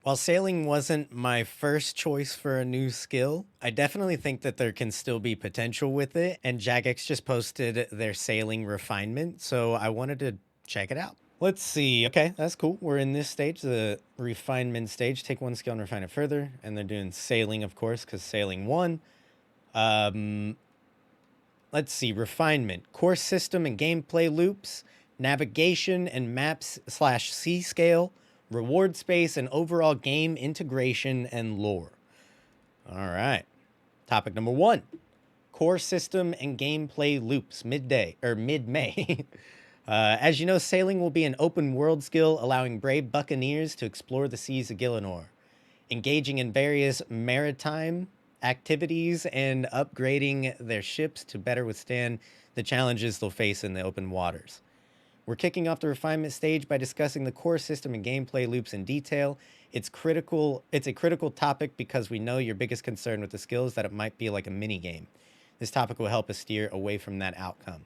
While sailing wasn't my first choice for a new skill, I definitely think that there can still be potential with it. And Jagex just posted their sailing refinement, so I wanted to check it out. Let's see. Okay, that's cool. We're in this stage, the refinement stage. Take one skill and refine it further. And they're doing sailing, of course, because sailing won. Let's see. Refinement, course system and gameplay loops, navigation and maps slash sea scale, reward space, and overall game integration and lore. All right. Topic number 1. Core system and gameplay loops mid-May. As you know, sailing will be an open world skill allowing brave buccaneers to explore the seas of Gielinor, engaging in various maritime activities and upgrading their ships to better withstand the challenges they'll face in the open waters. We're kicking off the refinement stage by discussing the core system and gameplay loops in detail. It's a critical topic because we know your biggest concern with the skill is that it might be like a mini game. This topic will help us steer away from that outcome.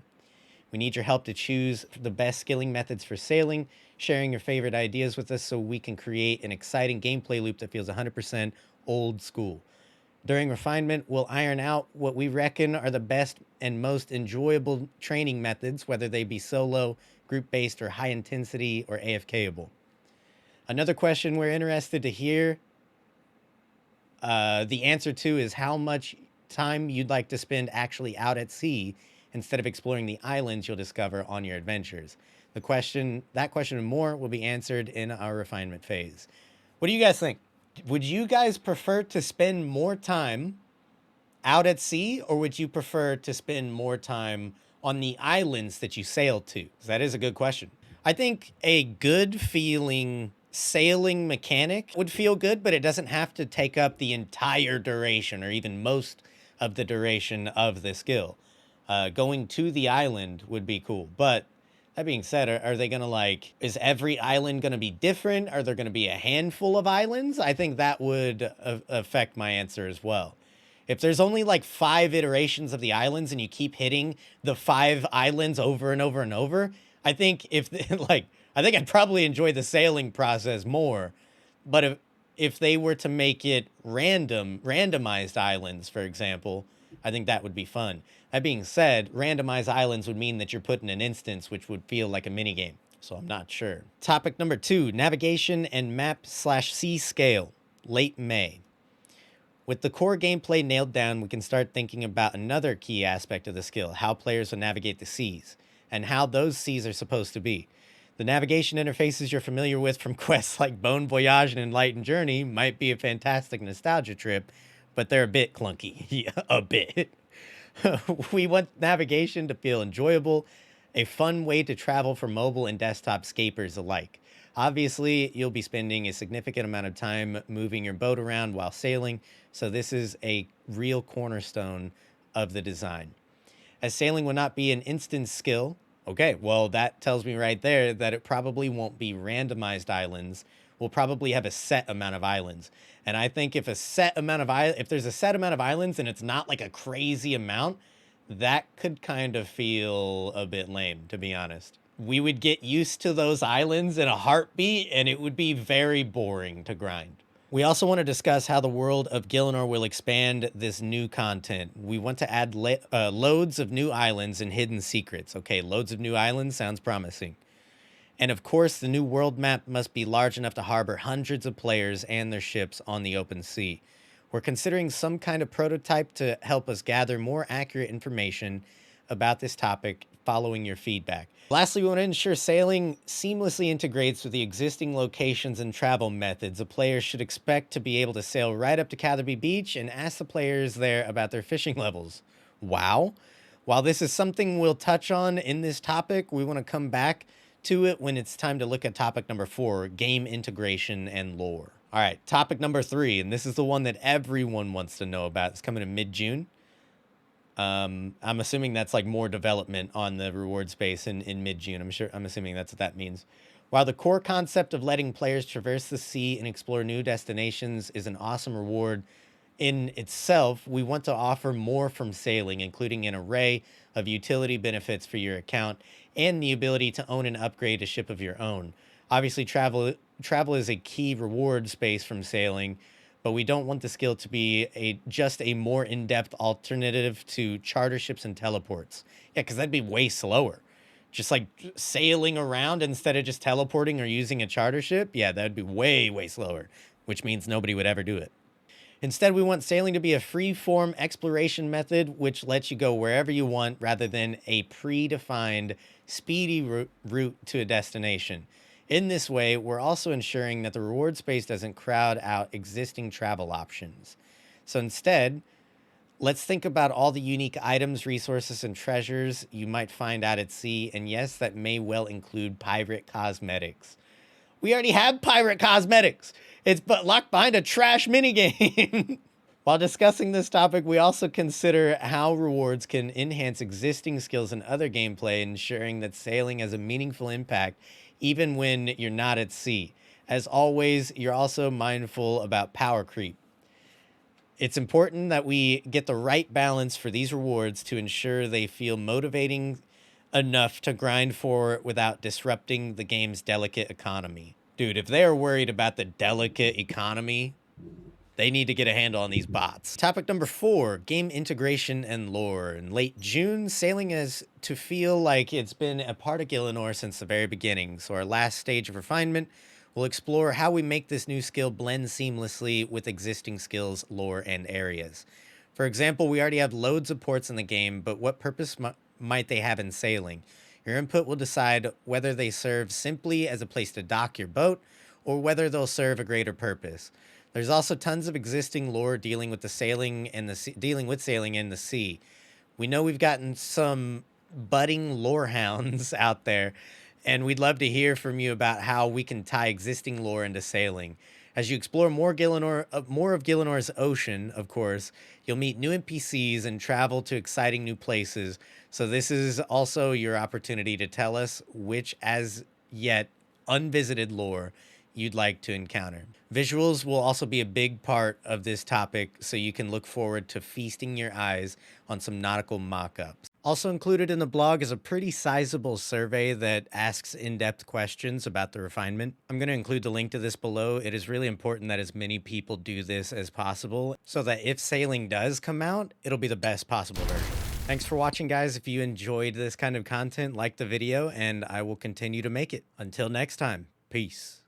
We need your help to choose the best skilling methods for sailing, sharing your favorite ideas with us so we can create an exciting gameplay loop that feels 100% old school. During refinement, we'll iron out what we reckon are the best and most enjoyable training methods, whether they be solo, group-based, or high-intensity, or AFK-able. Another question we're interested to hear the answer to is how much time you'd like to spend actually out at sea instead of exploring the islands you'll discover on your adventures. That question and more will be answered in our refinement phase. What do you guys think? Would you guys prefer to spend more time out at sea, or would you prefer to spend more time on the islands that you sail to? That is a good question. I think a good feeling sailing mechanic would feel good, but it doesn't have to take up the entire duration or even most of the duration of the skill. Going to the island would be cool, but that being said, are they going to is every island going to be different? Are there going to be a handful of islands? I think that would affect my answer as well. If there's only 5 iterations of the islands and you keep hitting the 5 islands over and over and over, I think I think I'd probably enjoy the sailing process more. But if they were to make it randomized islands, for example, I think that would be fun. That being said, randomized islands would mean that you're put in an instance, which would feel like a minigame. So I'm not sure. Topic number 2, navigation and map/sea scale, late May. With the core gameplay nailed down, we can start thinking about another key aspect of the skill, how players will navigate the seas, and how those seas are supposed to be. The navigation interfaces you're familiar with from quests like Bon Voyage and Enlightened Journey might be a fantastic nostalgia trip, but they're a bit clunky. Yeah, a bit. We want navigation to feel enjoyable, a fun way to travel for mobile and desktop scapers alike. Obviously, you'll be spending a significant amount of time moving your boat around while sailing, so this is a real cornerstone of the design. As sailing will not be an instant skill, okay, well, that tells me right there that it probably won't be randomized islands. We'll probably have a set amount of islands. And I think if there's a set amount of islands and it's not a crazy amount, that could kind of feel a bit lame, to be honest. We would get used to those islands in a heartbeat, and it would be very boring to grind. We also want to discuss how the world of Gielinor will expand this new content. We want to add loads of new islands and hidden secrets. Okay, loads of new islands sounds promising. And of course, the new world map must be large enough to harbor hundreds of players and their ships on the open sea. We're considering some kind of prototype to help us gather more accurate information about this topic following your feedback. Lastly, we want to ensure sailing seamlessly integrates with the existing locations and travel methods. A player should expect to be able to sail right up to Catherby Beach and ask the players there about their fishing levels. Wow. While this is something we'll touch on in this topic, we want to come back to it when it's time to look at topic number 4, game integration and lore. All right, topic number 3, and this is the one that everyone wants to know about. It's coming in mid-June. I'm assuming that's more development on the reward space in mid-June. I'm assuming that's what that means. While the core concept of letting players traverse the sea and explore new destinations is an awesome reward in itself, we want to offer more from sailing, including an array of utility benefits for your account and the ability to own and upgrade a ship of your own. Obviously, travel travel is a key reward space from sailing, but we don't want the skill to be just a more in-depth alternative to charter ships and teleports. Yeah, because that'd be way slower. Just like sailing around instead of just teleporting or using a charter ship, yeah, that'd be way, way slower, which means nobody would ever do it. Instead, we want sailing to be a free-form exploration method which lets you go wherever you want rather than a predefined, speedy route to a destination. In this way, we're also ensuring that the reward space doesn't crowd out existing travel options. So instead, let's think about all the unique items, resources, and treasures you might find out at sea, and yes, that may well include pirate cosmetics. We already have pirate cosmetics. It's but locked behind a trash minigame. While discussing this topic, we also consider how rewards can enhance existing skills and other gameplay, ensuring that sailing has a meaningful impact even when you're not at sea. As always, you're also mindful about power creep. It's important that we get the right balance for these rewards to ensure they feel motivating enough to grind for without disrupting the game's delicate economy. Dude, if they're worried about the delicate economy, they need to get a handle on these bots. Topic number 4, game integration and lore. In late June, sailing is to feel like it's been a part of Gielinor since the very beginning. So our last stage of refinement will explore how we make this new skill blend seamlessly with existing skills, lore, and areas. For example, we already have loads of ports in the game, but what purpose might they have in sailing? Your input will decide whether they serve simply as a place to dock your boat or whether they'll serve a greater purpose. There's also tons of existing lore dealing with sailing in the sea. We know we've gotten some budding lore hounds out there, and we'd love to hear from you about how we can tie existing lore into sailing. As you explore more of Gielinor's ocean, of course, you'll meet new NPCs and travel to exciting new places. So this is also your opportunity to tell us which as yet unvisited lore you'd like to encounter. Visuals will also be a big part of this topic, so you can look forward to feasting your eyes on some nautical mock-ups. Also included in the blog is a pretty sizable survey that asks in-depth questions about the refinement. I'm going to include the link to this below. It is really important that as many people do this as possible so that if sailing does come out, it'll be the best possible version. Thanks for watching, guys. If you enjoyed this kind of content, like the video, and I will continue to make it. Until next time, peace.